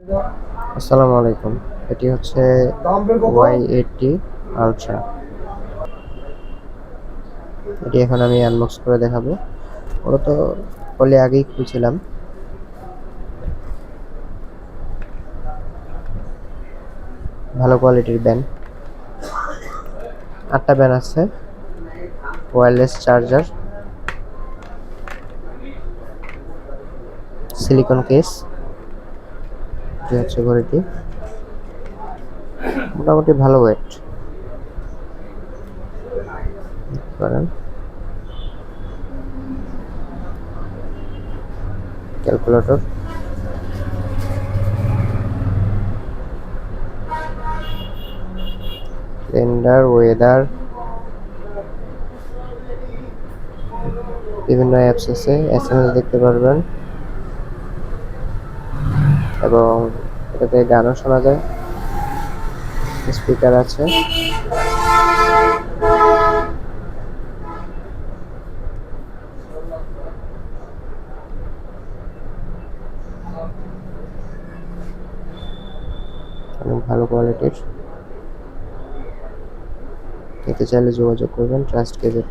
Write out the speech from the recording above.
আসসালামু আলাইকুম। এটি হচ্ছে Y80 আলট্রা। এটি এখন আমি আনবক্স করে দেখাবো। ওটা তো বলে আগেই খুলছিলাম। ভালো কোয়ালিটির ব্যান্ড, 8টা ব্যান্ড আছে, ওয়্যারলেস চার্জার, সিলিকন কেস। এটি হচ্ছে ঘড়িটি, মোটামুটি ভালো ওয়েট করেন। ক্যালকুলেটর, ক্যালেন্ডার, ওয়েদার, বিভিন্ন অ্যাপস আছে, এসএমএস দেখতে পারবেন এবং এটাতে গানও শোনা যায়, স্পিকার আছে। অনেক ভালো কোয়ালিটির। নিতে চাইলে যোগাযোগ করবেন ট্রাস্ট গেজেট।